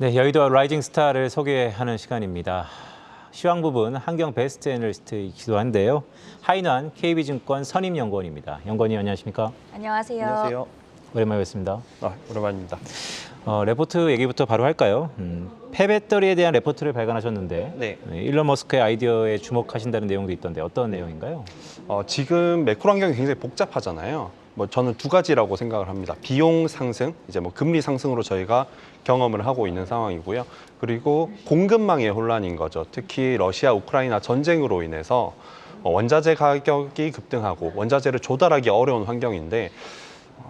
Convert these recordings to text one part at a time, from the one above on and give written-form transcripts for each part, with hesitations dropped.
네, 여의도 라이징 스타를 소개하는 시간입니다. 시황 부분 한경 베스트 애널리스트이기도 한데요. 하인환 KB증권 선임연구원입니다. 연구원님 안녕하십니까? 안녕하세요. 안녕하세요. 오랜만에 뵙습니다. 오랜만입니다. 레포트 얘기부터 바로 할까요? 폐배터리에 대한 레포트를 발간하셨는데 네. 일론 머스크의 아이디어에 주목하신다는 내용도 있던데 어떤 내용인가요? 지금 매크로 환경이 굉장히 복잡하잖아요. 저는 두 가지라고 생각을 합니다. 비용 상승, 이제 금리 상승으로 저희가 경험을 하고 있는 상황이고요. 그리고 공급망의 혼란인 거죠. 특히 러시아 우크라이나 전쟁으로 인해서 원자재 가격이 급등하고 원자재를 조달하기 어려운 환경인데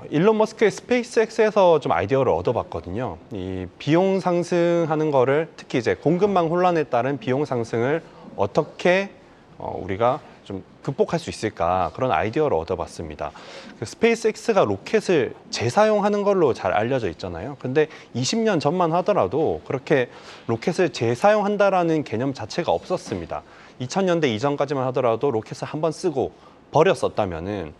일론 머스크의 스페이스X에서 좀 아이디어를 얻어봤거든요. 이 비용 상승하는 거를 특히 이제 공급망 혼란에 따른 비용 상승을 어떻게 우리가 좀 극복할 수 있을까 그런 아이디어를 얻어봤습니다. 스페이스X가 로켓을 재사용하는 걸로 잘 알려져 있잖아요. 근데 20년 전만 하더라도 그렇게 로켓을 재사용한다라는 개념 자체가 없었습니다. 2000년대 이전까지만 하더라도 로켓을 한번 쓰고 버렸었다면은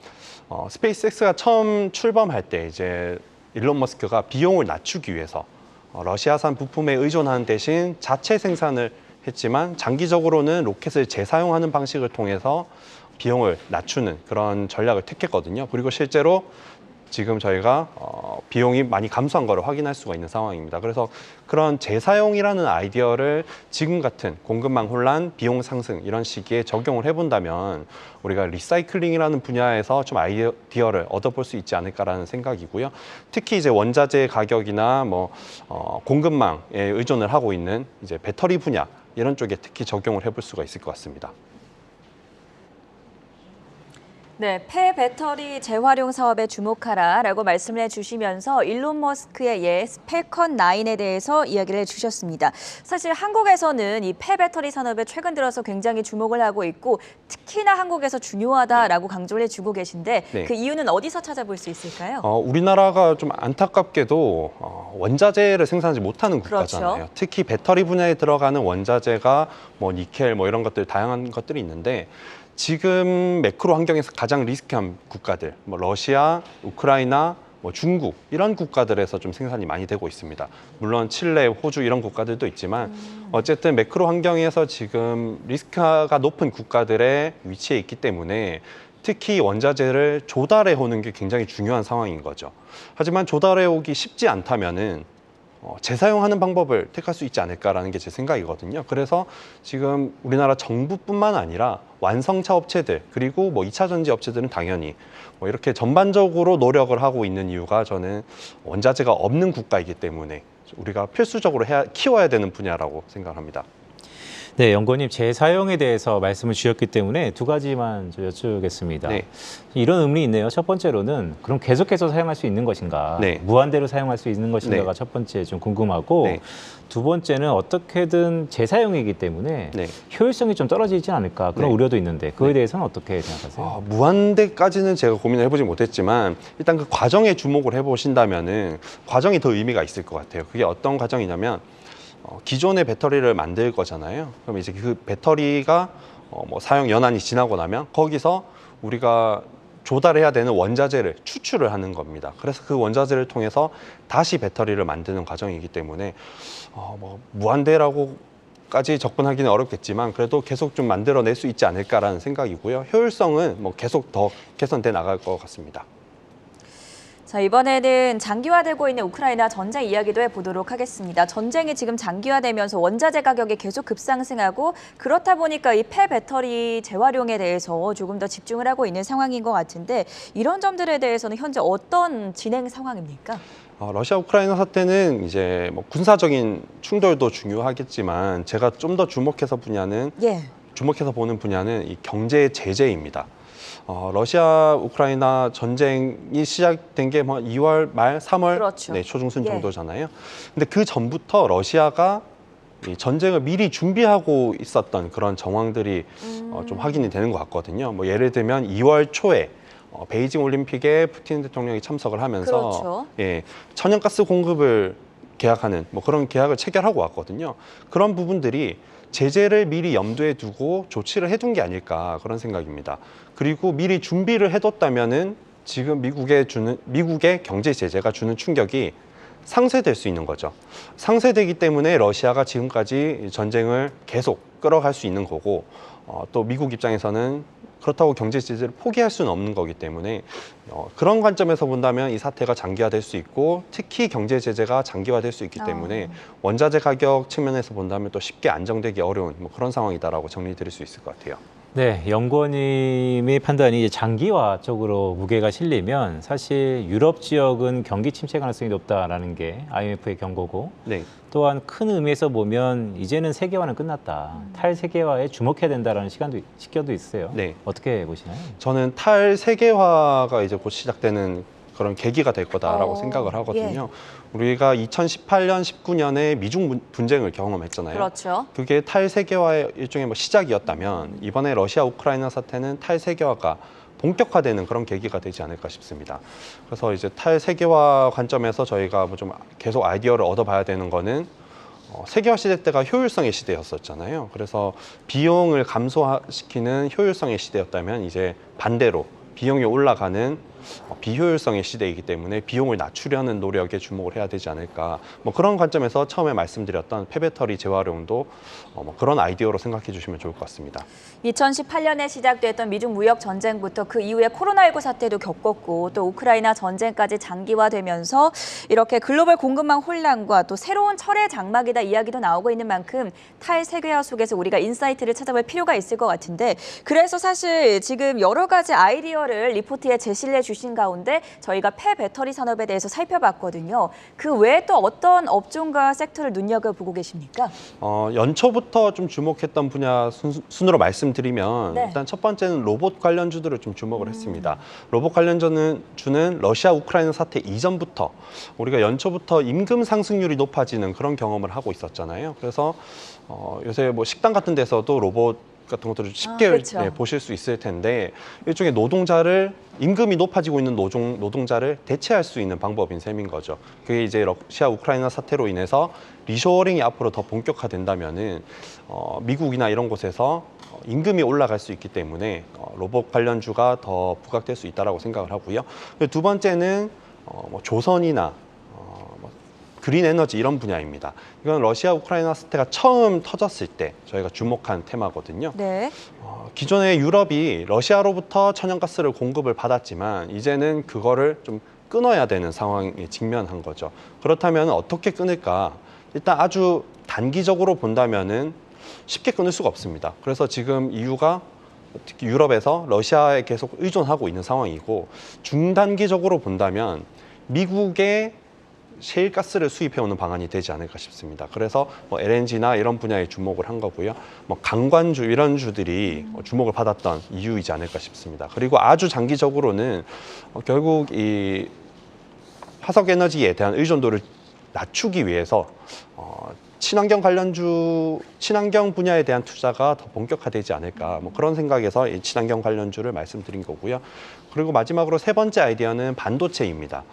스페이스X가 처음 출범할 때 이제 일론 머스크가 비용을 낮추기 위해서 러시아산 부품에 의존하는 대신 자체 생산을 했지만 장기적으로는 로켓을 재사용하는 방식을 통해서 비용을 낮추는 그런 전략을 택했거든요. 그리고 실제로 지금 저희가 비용이 많이 감소한 거를 확인할 수가 있는 상황입니다. 그래서 그런 재사용이라는 아이디어를 지금 같은 공급망 혼란, 비용 상승 이런 시기에 적용을 해본다면 우리가 리사이클링이라는 분야에서 좀 아이디어를 얻어볼 수 있지 않을까라는 생각이고요. 특히 이제 원자재 가격이나 공급망에 의존을 하고 있는 이제 배터리 분야 이런 쪽에 특히 적용을 해볼 수가 있을 것 같습니다. 네, 폐배터리 재활용 사업에 주목하라라고 말씀을 해주시면서 일론 머스크의 스펠컨 9에 대해서 이야기를 해주셨습니다. 사실 한국에서는 이 폐배터리 산업에 최근 들어서 굉장히 주목을 하고 있고 특히나 한국에서 중요하다라고 강조를 해주고 계신데 네. 그 이유는 어디서 찾아볼 수 있을까요? 우리나라가 좀 안타깝게도 원자재를 생산하지 못하는 국가잖아요. 그렇죠. 특히 배터리 분야에 들어가는 원자재가 니켈 이런 것들 다양한 것들이 있는데 지금 매크로 환경에서 가장 리스크한 국가들, 러시아, 우크라이나, 중국 이런 국가들에서 좀 생산이 많이 되고 있습니다. 물론 칠레, 호주 이런 국가들도 있지만 어쨌든 매크로 환경에서 지금 리스크가 높은 국가들의 위치에 있기 때문에 특히 원자재를 조달해 오는 게 굉장히 중요한 상황인 거죠. 하지만 조달해 오기 쉽지 않다면은 재사용하는 방법을 택할 수 있지 않을까라는 게 제 생각이거든요. 그래서 지금 우리나라 정부뿐만 아니라 완성차 업체들 그리고 2차 전지 업체들은 당연히 이렇게 전반적으로 노력을 하고 있는 이유가 저는 원자재가 없는 국가이기 때문에 우리가 필수적으로 키워야 되는 분야라고 생각합니다. 네, 연구원님 재사용에 대해서 말씀을 주셨기 때문에 두 가지만 여쭈겠습니다. 네. 이런 의문이 있네요. 첫 번째로는 그럼 계속해서 사용할 수 있는 것인가? 네. 무한대로 사용할 수 있는 것인가가 네. 첫 번째 좀 궁금하고 네. 두 번째는 어떻게든 재사용이기 때문에 네. 효율성이 좀 떨어지지 않을까 그런 네. 우려도 있는데 그거에 네. 대해서는 어떻게 생각하세요? 무한대까지는 제가 고민을 해보지 못했지만 일단 그 과정에 주목을 해보신다면은 과정이 더 의미가 있을 것 같아요. 그게 어떤 과정이냐면 기존의 배터리를 만들 거잖아요. 그럼 이제 그 배터리가 사용 연한이 지나고 나면 거기서 우리가 조달해야 되는 원자재를 추출을 하는 겁니다. 그래서 그 원자재를 통해서 다시 배터리를 만드는 과정이기 때문에 무한대라고까지 접근하기는 어렵겠지만 그래도 계속 좀 만들어낼 수 있지 않을까라는 생각이고요. 효율성은 계속 더 개선돼 나갈 것 같습니다. 자, 이번에는 장기화되고 있는 우크라이나 전쟁 이야기도 해보도록 하겠습니다. 전쟁이 지금 장기화되면서 원자재 가격이 계속 급상승하고 그렇다 보니까 이 폐배터리 재활용에 대해서 조금 더 집중을 하고 있는 상황인 것 같은데 이런 점들에 대해서는 현재 어떤 진행 상황입니까? 러시아 우크라이나 사태는 이제 군사적인 충돌도 중요하겠지만 제가 좀 더 주목해서 보는 분야는 이 경제 제재입니다. 러시아 우크라이나 전쟁이 시작된 게 2월 말 3월 그렇죠. 초중순 정도잖아요. 근데 그 전부터 러시아가 이 전쟁을 미리 준비하고 있었던 그런 정황들이 좀 확인이 되는 것 같거든요. 예를 들면 2월 초에 베이징 올림픽에 푸틴 대통령이 참석을 하면서 그렇죠. 천연가스 공급을 계약하는 그런 계약을 체결하고 왔거든요. 그런 부분들이 제재를 미리 염두에 두고 조치를 해둔 게 아닐까 그런 생각입니다. 그리고 미리 준비를 해뒀다면은 지금 미국의 경제 제재가 주는 충격이 상쇄될 수 있는 거죠. 상쇄되기 때문에 러시아가 지금까지 전쟁을 계속 끌어갈 수 있는 거고 또 미국 입장에서는 그렇다고 경제 제재를 포기할 수는 없는 거기 때문에 그런 관점에서 본다면 이 사태가 장기화될 수 있고 특히 경제 제재가 장기화될 수 있기 때문에 원자재 가격 측면에서 본다면 또 쉽게 안정되기 어려운 뭐 그런 상황이다라고 정리드릴 수 있을 것 같아요. 네, 연구원님의 판단이 이제 장기화 쪽으로 무게가 실리면 사실 유럽 지역은 경기 침체 가능성이 높다라는 게 IMF의 경고고 네. 또한 큰 의미에서 보면 이제는 세계화는 끝났다. 탈세계화에 주목해야 된다라는 시각도 있어요. 네. 어떻게 보시나요? 저는 탈세계화가 이제 곧 시작되는 그런 계기가 될 거다라고 생각을 하거든요. 우리가 2018년, 19년에 미중 분쟁을 경험했잖아요. 그렇죠. 그게 탈세계화의 일종의 뭐 시작이었다면 이번에 러시아 우크라이나 사태는 탈세계화가 본격화되는 그런 계기가 되지 않을까 싶습니다. 그래서 이제 탈세계화 관점에서 저희가 뭐 좀 계속 아이디어를 얻어봐야 되는 거는 세계화 시대 때가 효율성의 시대였었잖아요. 그래서 비용을 감소시키는 효율성의 시대였다면 이제 반대로 비용이 올라가는 비효율성의 시대이기 때문에 비용을 낮추려는 노력에 주목을 해야 되지 않을까. 뭐 그런 관점에서 처음에 말씀드렸던 폐배터리 재활용도 뭐 그런 아이디어로 생각해 주시면 좋을 것 같습니다. 2018년에 시작됐던 미중 무역 전쟁부터 그 이후에 코로나19 사태도 겪었고 또 우크라이나 전쟁까지 장기화되면서 이렇게 글로벌 공급망 혼란과 또 새로운 철의 장막이다 이야기도 나오고 있는 만큼 탈세계화 속에서 우리가 인사이트를 찾아볼 필요가 있을 것 같은데 그래서 사실 지금 여러 가지 아이디어를 리포트에 제시를 해주신 가운데 저희가 폐배터리 산업에 대해서 살펴봤거든요. 그 외에 또 어떤 업종과 섹터를 눈여겨보고 계십니까? 연초부터 좀 주목했던 분야 순으로 말씀드리면 네. 일단 첫 번째는 로봇 관련주들을 좀 주목을 했습니다. 로봇 관련주는 러시아 우크라이나 사태 이전부터 우리가 연초부터 임금 상승률이 높아지는 그런 경험을 하고 있었잖아요. 그래서 요새 뭐 식당 같은 데서도 로봇 같은 것들을 쉽게 그렇죠. 보실 수 있을 텐데 일종의 노동자를 임금이 높아지고 있는 노동자를 대체할 수 있는 방법인 셈인 거죠. 그게 이제 러시아 우크라이나 사태로 인해서 리쇼어링이 앞으로 더 본격화된다면은 미국이나 이런 곳에서 임금이 올라갈 수 있기 때문에 로봇 관련주가 더 부각될 수 있다라고 생각을 하고요. 두 번째는 뭐 조선이나 그린 에너지 이런 분야입니다. 이건 러시아 우크라이나 사태가 처음 터졌을 때 저희가 주목한 테마거든요. 네. 기존에 유럽이 러시아로부터 천연가스를 공급을 받았지만 이제는 그거를 좀 끊어야 되는 상황에 직면한 거죠. 그렇다면 어떻게 끊을까? 일단 아주 단기적으로 본다면은 쉽게 끊을 수가 없습니다. 그래서 지금 EU가 특히 유럽에서 러시아에 계속 의존하고 있는 상황이고 중단기적으로 본다면 미국의 셰일가스를 수입해오는 방안이 되지 않을까 싶습니다. 그래서 뭐 LNG나 이런 분야에 주목을 한 거고요. 뭐 강관주 이런 주들이 주목을 받았던 이유이지 않을까 싶습니다. 그리고 아주 장기적으로는 결국 이 화석 에너지에 대한 의존도를 낮추기 위해서 친환경 친환경 분야에 대한 투자가 더 본격화되지 않을까 뭐 그런 생각에서 이 친환경 관련주를 말씀드린 거고요. 그리고 마지막으로 세 번째 아이디어는 반도체입니다.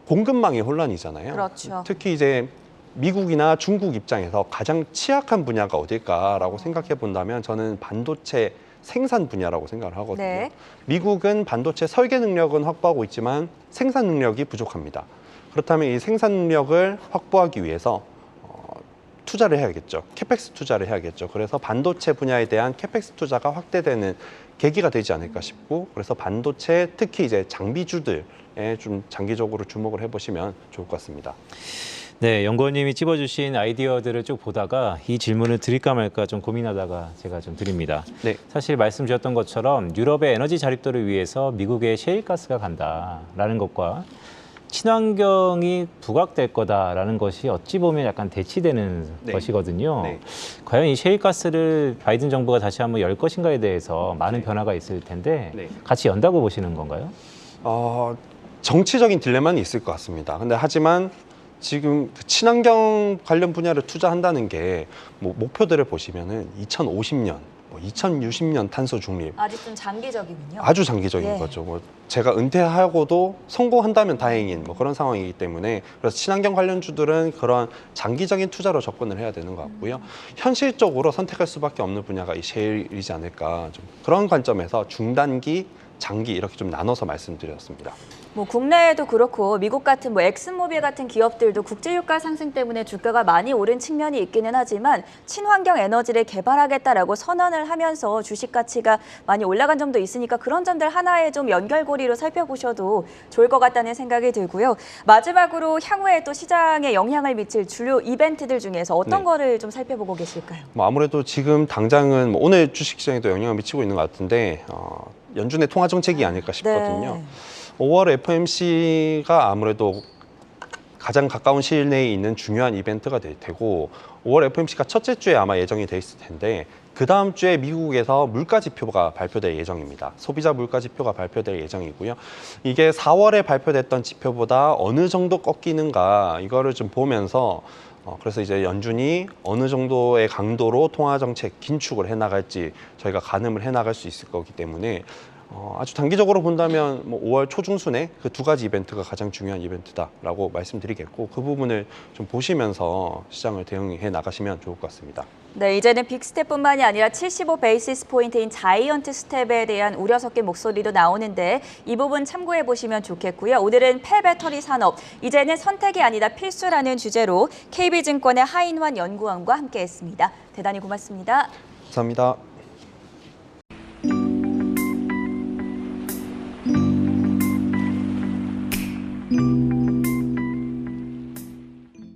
공급망의 혼란이잖아요. 그렇죠. 특히 이제 미국이나 중국 입장에서 가장 취약한 분야가 어딜까라고 생각해 본다면 저는 반도체 생산 분야라고 생각을 하거든요. 네. 미국은 반도체 설계 능력은 확보하고 있지만 생산 능력이 부족합니다. 그렇다면 이 생산 능력을 확보하기 위해서 투자를 해야겠죠. 캐펙스 투자를 해야겠죠. 그래서 반도체 분야에 대한 캐펙스 투자가 확대되는 계기가 되지 않을까 싶고 그래서 반도체 특히 이제 장비주들에 좀 장기적으로 주목을 해보시면 좋을 것 같습니다. 네, 연구원님이 찝어주신 아이디어들을 쭉 보다가 이 질문을 드릴까 말까 좀 고민하다가 제가 좀 드립니다. 네. 사실 말씀 주셨던 것처럼 유럽의 에너지 자립도를 위해서 미국에 셰일가스가 간다라는 것과 친환경이 부각될 거다라는 것이 어찌 보면 약간 대치되는 네. 것이거든요. 네. 과연 이 셰일가스를 바이든 정부가 다시 한번 열 것인가에 대해서 많은 변화가 있을 텐데 네. 같이 연다고 보시는 건가요? 정치적인 딜레마는 있을 것 같습니다. 근데 하지만 지금 그 친환경 관련 분야를 투자한다는 게 뭐 목표들을 보시면은 2050년, 뭐 2060년 탄소 중립 아직 좀 장기적이군요. 아주 장기적인 예. 거죠. 뭐 제가 은퇴하고도 성공한다면 다행인 뭐 그런 상황이기 때문에 그래서 친환경 관련주들은 그런 장기적인 투자로 접근을 해야 되는 것 같고요. 현실적으로 선택할 수밖에 없는 분야가 이 셰일이지 않을까 좀 그런 관점에서 중단기, 장기 이렇게 좀 나눠서 말씀드렸습니다. 뭐 국내에도 그렇고 미국 같은 뭐 엑슨모빌 같은 기업들도 국제유가 상승 때문에 주가가 많이 오른 측면이 있기는 하지만 친환경 에너지를 개발하겠다라고 선언을 하면서 주식 가치가 많이 올라간 점도 있으니까 그런 점들 하나의 좀 연결고리로 살펴보셔도 좋을 것 같다는 생각이 들고요. 마지막으로 향후에 또 시장에 영향을 미칠 주요 이벤트들 중에서 어떤 네. 거를 좀 살펴보고 계실까요? 뭐 아무래도 지금 당장은 뭐 오늘 주식시장에도 영향을 미치고 있는 것 같은데 연준의 통화 정책이 아닐까 싶거든요. 네. 5월 FOMC가 아무래도 가장 가까운 시일 내에 있는 중요한 이벤트가 될 테고 5월 FOMC가 첫째 주에 아마 예정이 돼 있을 텐데 그 다음 주에 미국에서 물가 지표가 발표될 예정입니다. 소비자 물가 지표가 발표될 예정이고요. 이게 4월에 발표됐던 지표보다 어느 정도 꺾이는가 이거를 좀 보면서 그래서 이제 연준이 어느 정도의 강도로 통화 정책 긴축을 해나갈지 저희가 가늠을 해나갈 수 있을 거기 때문에 아주 단기적으로 본다면 뭐 5월 초중순에 그 두 가지 이벤트가 가장 중요한 이벤트다라고 말씀드리겠고 그 부분을 좀 보시면서 시장을 대응해 나가시면 좋을 것 같습니다. 네, 이제는 빅스텝뿐만이 아니라 75 베이시스 포인트인 자이언트 스텝에 대한 우려 섞인 목소리도 나오는데 이 부분 참고해 보시면 좋겠고요. 오늘은 폐배터리 산업, 이제는 선택이 아니다 필수라는 주제로 KB증권의 하인환 연구원과 함께했습니다. 대단히 고맙습니다. 감사합니다.